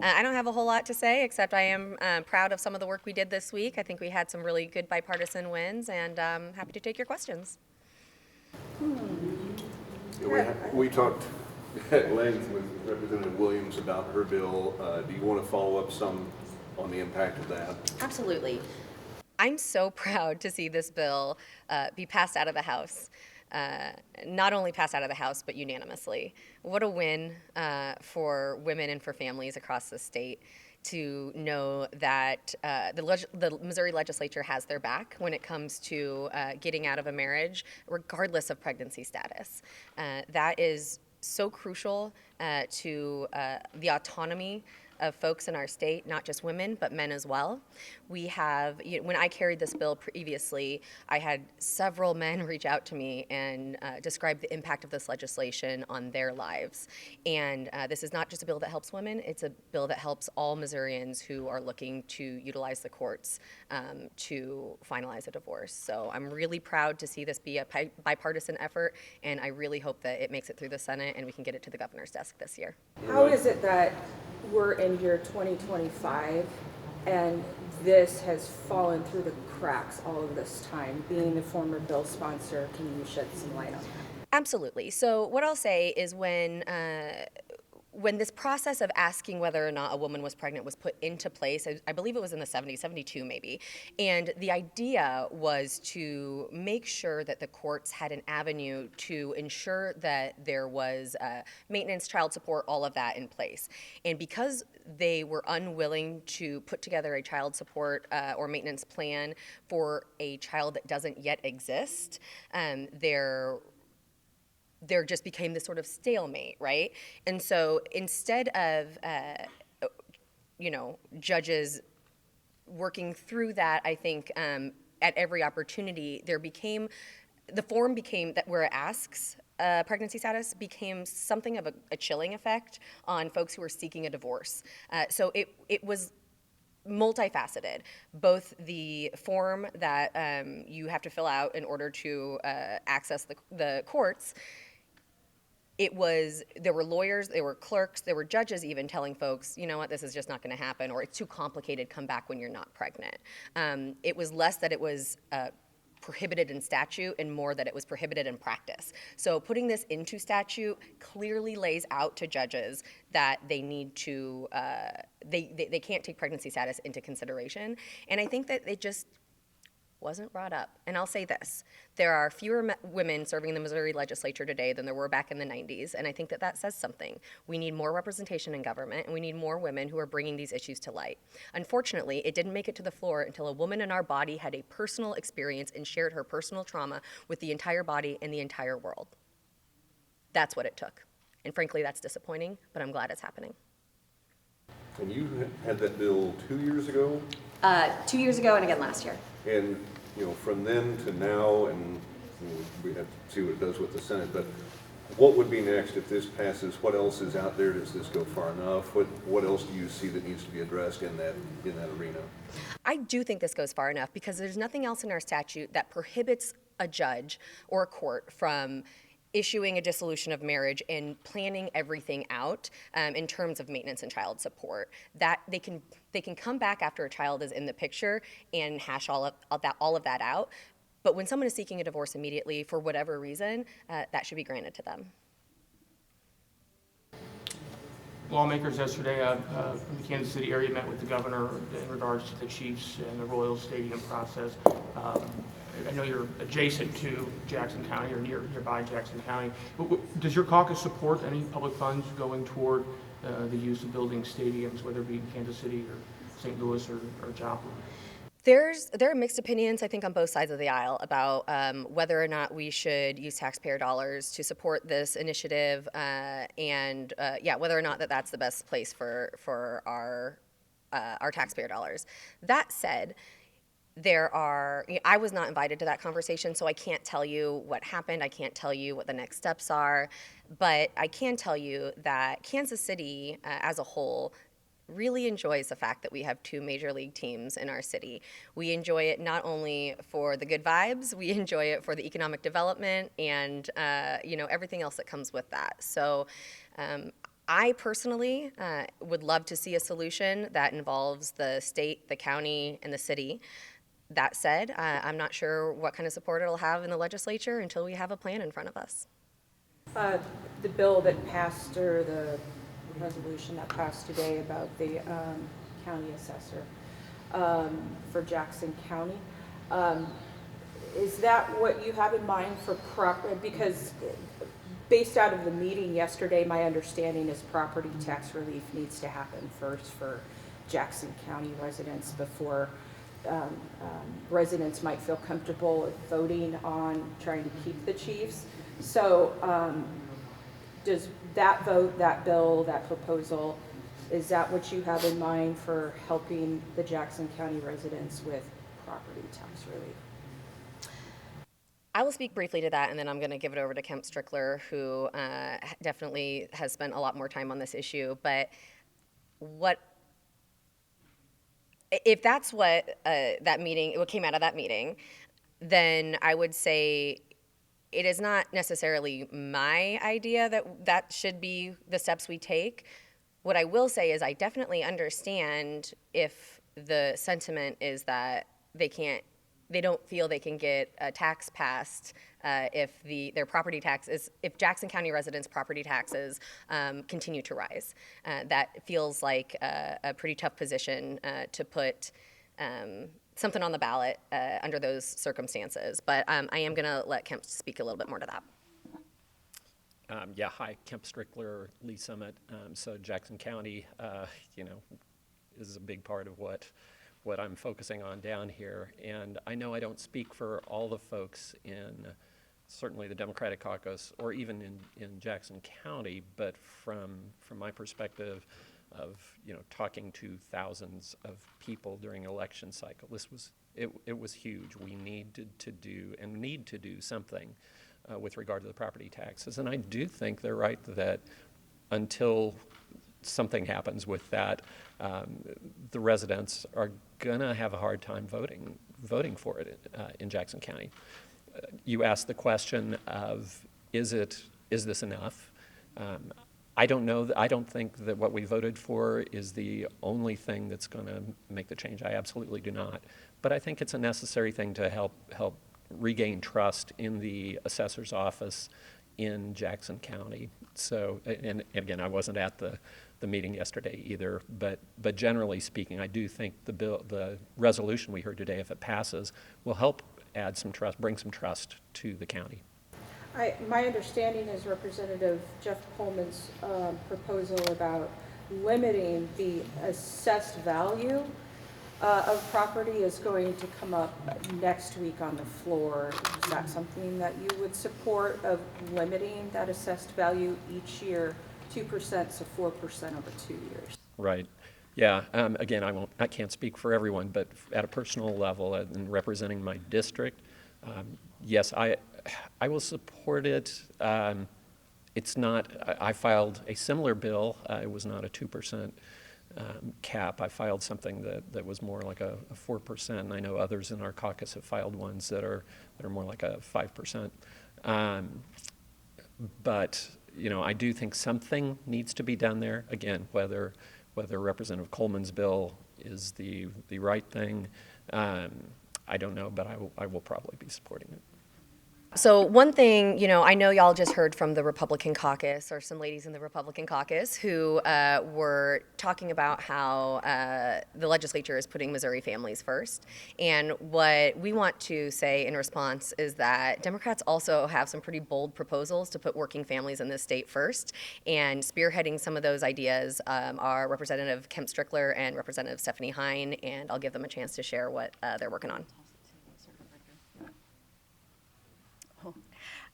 I don't have a whole lot to say, except I am proud of some of the work we did this week. I think we had some really good bipartisan wins, and happy to take your questions. We talked at length with Representative Williams about her bill. Do you want to follow up some on the impact of that? Absolutely. I'm so proud to see this bill be passed out of the House. Uh, Not only passed out of the House, but unanimously. What a win for women and for families across the state to know that the Missouri legislature has their back when it comes to getting out of a marriage, regardless of pregnancy status. That is so crucial to the autonomy of folks in our state, not just women, but men as well. We have, when I carried this bill previously, I had several men reach out to me and describe the impact of this legislation on their lives. And this is not just a bill that helps women, it's a bill that helps all Missourians who are looking to utilize the courts to finalize a divorce. So I'm really proud to see this be a bipartisan effort, and I really hope that it makes it through the Senate and we can get it to the governor's desk this year. How is it that we're in year 2025 and this has fallen through the cracks all of this time? Being the former bill sponsor, can you shed some light on that? Absolutely. So what I'll say is when this process of asking whether or not a woman was pregnant was put into place, I believe it was in the 70s, 72 maybe, and the idea was to make sure that the courts had an avenue to ensure that there was maintenance, child support, all of that in place. And because they were unwilling to put together a child support or maintenance plan for a child that doesn't yet exist, there just became this sort of stalemate, right? And so instead of, judges working through that, I think at every opportunity, the form became that where it asks pregnancy status became something of a chilling effect on folks who were seeking a divorce. So it was multifaceted, both the form that you have to fill out in order to access the courts. There were lawyers, there were clerks, there were judges even telling folks, you know what, this is just not going to happen, or it's too complicated, come back when you're not pregnant. It was less that it was prohibited in statute and more that it was prohibited in practice. So putting this into statute clearly lays out to judges that they need to, they can't take pregnancy status into consideration. And I think that it just wasn't brought up. And I'll say this, there are fewer women serving in the Missouri legislature today than there were back in the 90s, and I think that says something. We need more representation in government, and we need more women who are bringing these issues to light. Unfortunately, it didn't make it to the floor until a woman in our body had a personal experience and shared her personal trauma with the entire body and the entire world. That's what it took. And frankly, that's disappointing, but I'm glad it's happening. And you had that bill 2 years ago? 2 years ago and again last year. And, from then to now, and we have to see what it does with the Senate, but what would be next if this passes? What else is out there? Does this go far enough? What else do you see that needs to be addressed in that arena? I do think this goes far enough because there's nothing else in our statute that prohibits a judge or a court from issuing a dissolution of marriage and planning everything out in terms of maintenance and child support. That they can come back after a child is in the picture and hash all of that out. But when someone is seeking a divorce immediately for whatever reason, that should be granted to them. Lawmakers yesterday from the Kansas City area met with the governor in regards to the Chiefs and the Royals Stadium process. I know you're adjacent to Jackson County or nearby Jackson County. Does your caucus support any public funds going toward the use of building stadiums, whether it be in Kansas City or St. Louis or Joplin? There are mixed opinions, I think, on both sides of the aisle about whether or not we should use taxpayer dollars to support this initiative, and whether or not that's the best place for our taxpayer dollars. That said, I was not invited to that conversation, so I can't tell you what happened. I can't tell you what the next steps are, but I can tell you that Kansas City as a whole really enjoys the fact that we have two major league teams in our city. We enjoy it not only for the good vibes, we enjoy it for the economic development and everything else that comes with that. So I personally would love to see a solution that involves the state, the county, and the city. That said, I'm not sure what kind of support it'll have in the legislature until we have a plan in front of us. The bill that passed, or the resolution that passed today about the county assessor for Jackson County, is that what you have in mind for because based out of the meeting yesterday, my understanding is property tax relief needs to happen first for Jackson County residents before residents might feel comfortable voting on trying to keep the chiefs. So does that vote, that bill, that proposal, is that what you have in mind for helping the Jackson County residents with property tax relief? I will speak briefly to that, and then I'm going to give it over to Kemp Strickler, who definitely has spent a lot more time on this issue. But if that's what what came out of that meeting, then I would say it is not necessarily my idea that should be the steps we take. What I will say is I definitely understand if the sentiment is that they don't feel they can get a tax passed if their property taxes, if Jackson County residents' property taxes continue to rise. That feels like a pretty tough position to put something on the ballot under those circumstances. But I am going to let Kemp speak a little bit more to that. Hi, Kemp Strickler, Lee Summit. So Jackson County, is a big part of what I'm focusing on down here. And I know I don't speak for all the folks in certainly the Democratic caucus or even in Jackson County, but from my perspective of talking to thousands of people during election cycle, it was huge. We needed to do something with regard to the property taxes. And I do think they're right that until something happens with that, the residents are gonna have a hard time voting for it in Jackson County. You asked the question of, is this enough? I don't know. I don't think that what we voted for is the only thing that's going to make the change. I absolutely do not. But I think it's a necessary thing to help regain trust in the assessor's office in Jackson County. So, and again, I wasn't at the meeting yesterday either, but generally speaking, I do think the resolution we heard today, if it passes, will help add some trust, bring some trust to the county. My understanding is Representative Jeff Coleman's proposal about limiting the assessed value of property is going to come up next week on the floor. Is that something that you would support, of limiting that assessed value each year, 2% to 4% over 2 years? Right. Yeah. Again, I can't speak for everyone, but at a personal level and representing my district, yes, I will support it. It's not. I filed a similar bill. It was not a 2% cap. I filed something that was more like a 4%. And I know others in our caucus have filed ones that are more like a 5%. But I do think something needs to be done there. Again, whether Representative Coleman's bill is the right thing, I don't know, but I will probably be supporting it. So one thing, I know y'all just heard from the Republican caucus, or some ladies in the Republican caucus, who were talking about how the legislature is putting Missouri families first. And what we want to say in response is that Democrats also have some pretty bold proposals to put working families in this state first. And spearheading some of those ideas are Representative Kemp Strickler and Representative Stephanie Hein, and I'll give them a chance to share what they're working on.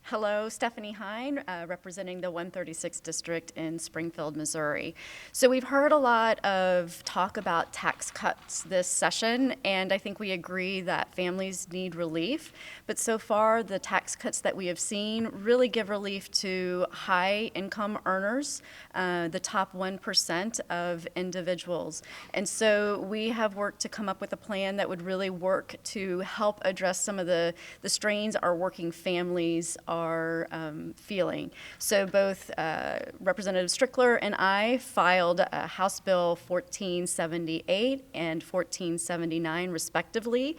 Hello, Stephanie Hein, representing the 136th District in Springfield, Missouri. So we've heard a lot of talk about tax cuts this session, and I think we agree that families need relief. But so far, the tax cuts that we have seen really give relief to high-income earners, the top 1% of individuals. And so we have worked to come up with a plan that would really work to help address some of the strains our working families are feeling. So both Representative Strickler and I filed House Bill 1478 and 1479 respectively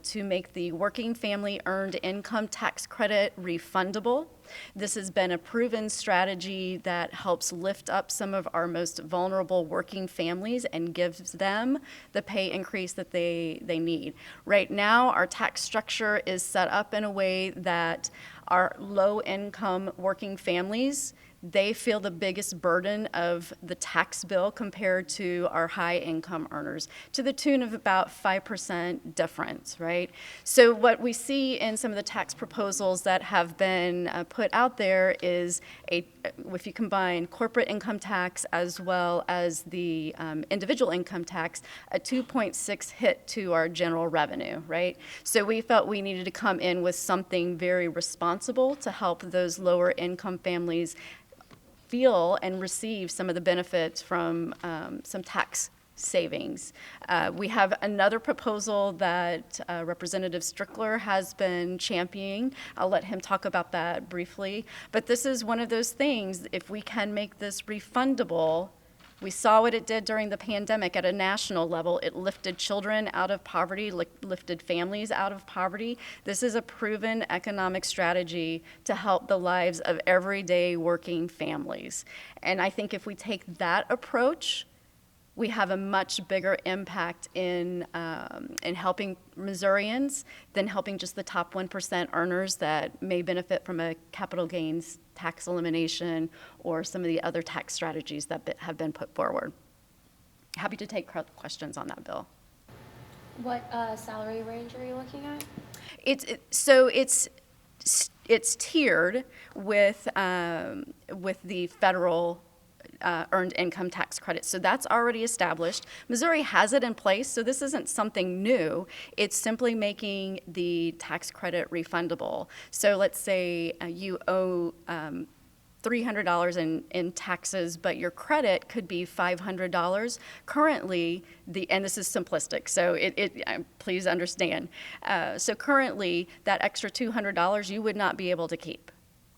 to make the working family earned income tax credit refundable. This has been a proven strategy that helps lift up some of our most vulnerable working families and gives them the pay increase that they need. Right now, our tax structure is set up in a way that our low-income working families, they feel the biggest burden of the tax bill compared to our high-income earners, to the tune of about 5% difference, right? So what we see in some of the tax proposals that have been put out there is, if you combine corporate income tax as well as the individual income tax, a 2.6 hit to our general revenue, right? So we felt we needed to come in with something very responsible to help those lower income families feel and receive some of the benefits from some tax savings. We have another proposal that Representative Strickler has been championing. I'll let him talk about that briefly. But this is one of those things, if we can make this refundable, we saw what it did during the pandemic at a national level. It lifted children out of poverty, lifted families out of poverty. This is a proven economic strategy to help the lives of everyday working families. And I think if we take that approach, we have a much bigger impact in helping Missourians than helping just the top 1% earners that may benefit from a capital gains tax elimination or some of the other tax strategies that have been put forward. Happy to take questions on that bill. What salary range are you looking at? It's tiered with the federal earned income tax credit. So that's already established. Missouri has it in place, so this isn't something new. It's simply making the tax credit refundable. So let's say you owe $300 in taxes, but your credit could be $500. Currently, and this is simplistic, so please understand. So currently, that extra $200 you would not be able to keep.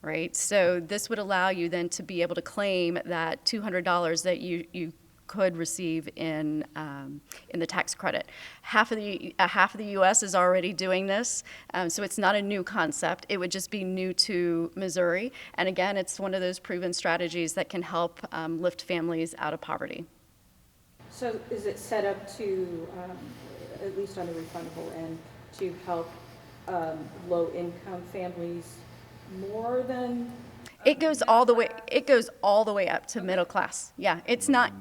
Right, so this would allow you then to be able to claim that $200 that you could receive in the tax credit. Half of the U.S. is already doing this, so it's not a new concept. It would just be new to Missouri, and again, it's one of those proven strategies that can help lift families out of poverty. So is it set up to, at least on the refundable end, to help low-income families more than? It goes all the way up to middle class. Yeah, it's not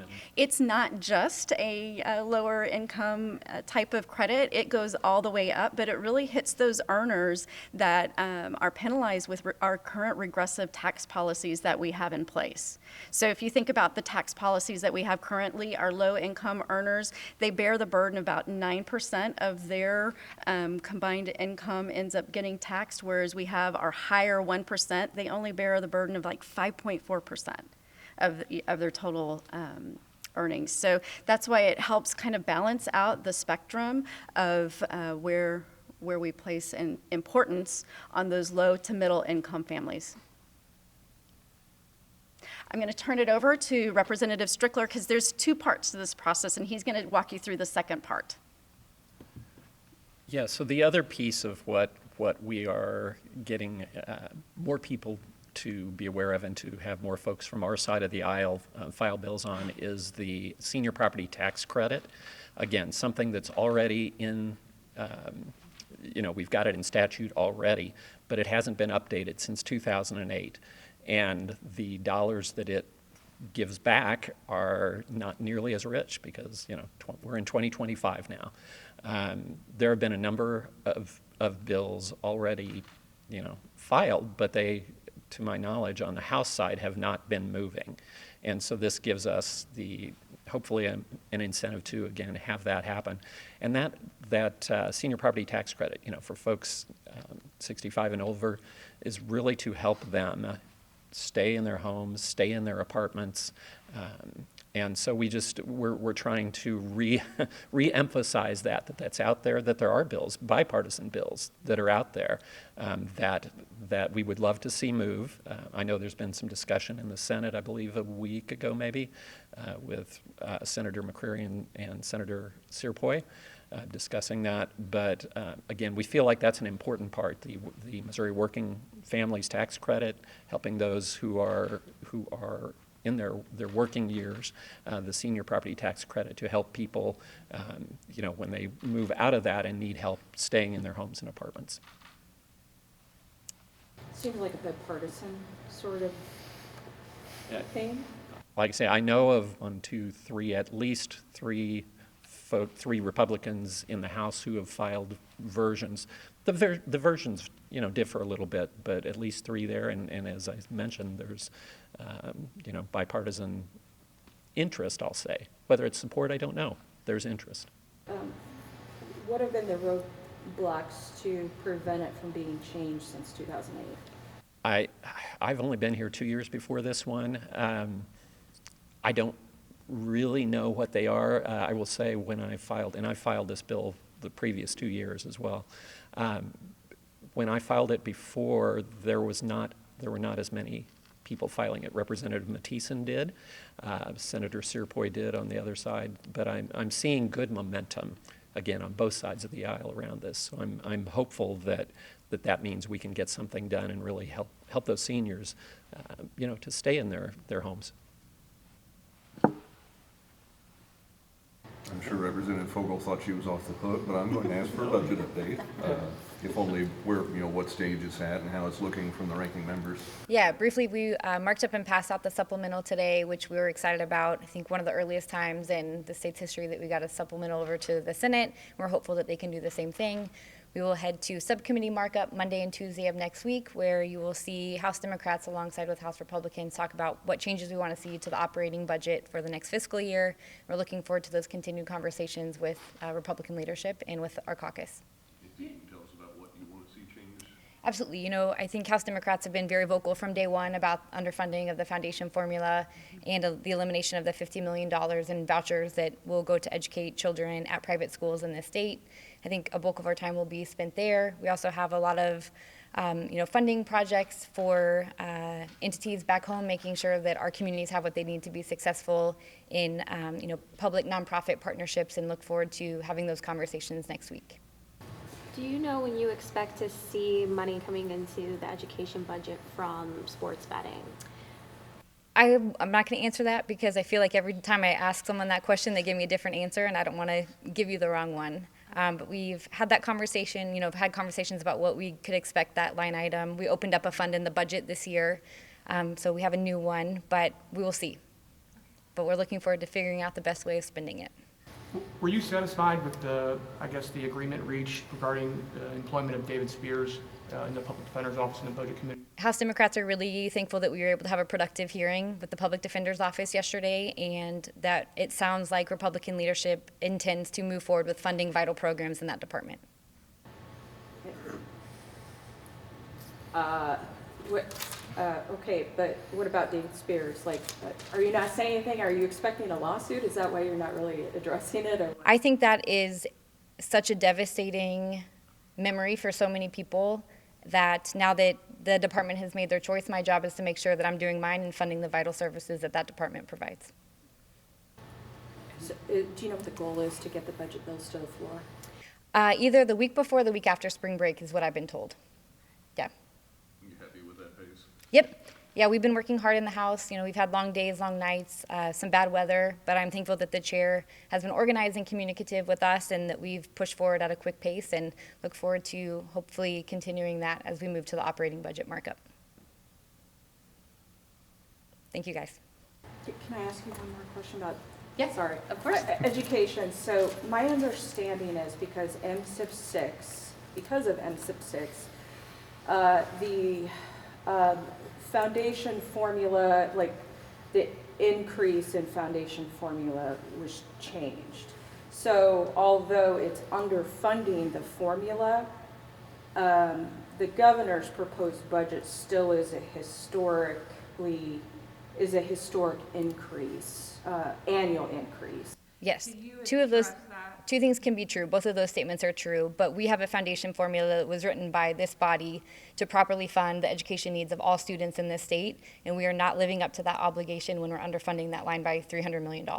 just a lower income type of credit. It goes all the way up, but it really hits those earners that are penalized with our current regressive tax policies that we have in place. So if you think about the tax policies that we have currently, our low income earners, they bear the burden of about 9% of their combined income ends up getting taxed, whereas we have our higher 1%, they only bear the burden of like 5.4% of their total earnings. So that's why it helps kind of balance out the spectrum of where we place an importance on those low to middle income families. I'm going to turn it over to Representative Strickler because there's two parts to this process, and he's going to walk you through the second part. Yeah, so the other piece of what we are getting more people to be aware of and to have more folks from our side of the aisle file bills on is the senior property tax credit. Again, something that's already in, we've got it in statute already, but it hasn't been updated since 2008. And the dollars that it gives back are not nearly as rich because, we're in 2025 now. There have been a number of bills already, filed, but they, to my knowledge, on the House side have not been moving. And so this gives us hopefully an incentive to, again, have that happen. And that senior property tax credit, for folks 65 and over is really to help them stay in their homes, stay in their apartments, And so we're trying to re-emphasize that's out there, that there are bills, bipartisan bills that are out there that we would love to see move. I know there's been some discussion in the Senate, I believe a week ago maybe, with Senator McCreary and Senator Searpoy discussing that. But again, we feel like that's an important part, the Missouri Working Families Tax Credit, helping those who are in their working years, the senior property tax credit to help people, when they move out of that and need help staying in their homes and apartments. Seems like a bipartisan sort of thing. Like I say, I know of at least three Republicans in the House who have filed versions. The versions, differ a little bit, but at least three there. And as I mentioned, there's, bipartisan interest, I'll say. Whether it's support, I don't know. There's interest. What have been the roadblocks to prevent it from being changed since 2008? I've only been here 2 years before this one. I don't really know what they are. I will say when I filed this bill the previous 2 years as well. When I filed it before, there were not as many people filing it. Representative Mathieson did, Senator Searpoy did on the other side, but I'm seeing good momentum again on both sides of the aisle around this. So I'm hopeful that means we can get something done and really help those seniors, to stay in their homes. I'm sure Representative Fogel thought she was off the hook, but I'm going to ask for a budget update, if only what stage it's at and how it's looking from the ranking members. Yeah, briefly, we marked up and passed out the supplemental today, which we were excited about. I think one of the earliest times in the state's history that we got a supplemental over to the Senate. We're hopeful that they can do the same thing. We will head to subcommittee markup Monday and Tuesday of next week, where you will see House Democrats alongside with House Republicans talk about what changes we want to see to the operating budget for the next fiscal year. We're looking forward to those continued conversations with Republican leadership and with our caucus. Can you tell us about what you want to see change? Absolutely. I think House Democrats have been very vocal from day one about underfunding of the foundation formula and the elimination of the $50 million in vouchers that will go to educate children at private schools in the state. I think a bulk of our time will be spent there. We also have a lot of funding projects for entities back home, making sure that our communities have what they need to be successful in public nonprofit partnerships, and look forward to having those conversations next week. Do you know when you expect to see money coming into the education budget from sports betting? I'm not going to answer that because I feel like every time I ask someone that question, they give me a different answer, and I don't want to give you the wrong one. But we've had that conversation, had conversations about what we could expect that line item. We opened up a fund in the budget this year, so we have a new one, but we will see. But we're looking forward to figuring out the best way of spending it. Were you satisfied with the agreement reached regarding the employment of David Spears in the Public Defender's Office and the Budget Committee? House Democrats are really thankful that we were able to have a productive hearing with the Public Defender's Office yesterday, and that it sounds like Republican leadership intends to move forward with funding vital programs in that department. Okay, but what about David Spears? Are you not saying anything? Are you expecting a lawsuit? Is that why you're not really addressing it? Or? I think that is such a devastating memory for so many people that now that the department has made their choice, my job is to make sure that I'm doing mine and funding the vital services that department provides. So, do you know what the goal is to get the budget bills to the floor? Either the week before or the week after spring break is what I've been told. Yeah. You happy with that pace? Yep. Yeah, we've been working hard in the House. We've had long days, long nights, some bad weather, but I'm thankful that the chair has been organized and communicative with us, and that we've pushed forward at a quick pace, and look forward to hopefully continuing that as we move to the operating budget markup. Thank you, guys. Can I ask you one more question about? Yes, Sorry. of course. Education. So my understanding is because of MSIP 6, the foundation formula, the increase in foundation formula was changed. So although it's underfunding the formula, the governor's proposed budget still is a historically is a historic increase, annual increase. Yes, two things can be true. Both of those statements are true, but we have a foundation formula that was written by this body to properly fund the education needs of all students in this state, and we are not living up to that obligation when we're underfunding that line by $300 million.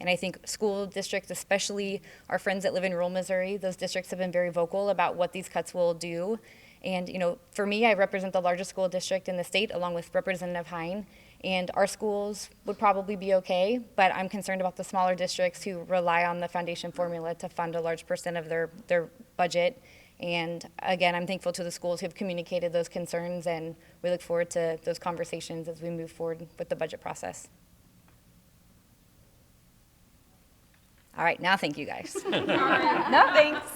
And I think school districts, especially our friends that live in rural Missouri, those districts have been very vocal about what these cuts will do. And, you know, for me, I represent the largest school district in the state along with Representative Hein. And our schools would probably be okay, but I'm concerned about the smaller districts who rely on the foundation formula to fund a large percent of their budget. And again, I'm thankful to the schools who have communicated those concerns, and we look forward to those conversations as we move forward with the budget process. All right, now thank you guys. No, thanks.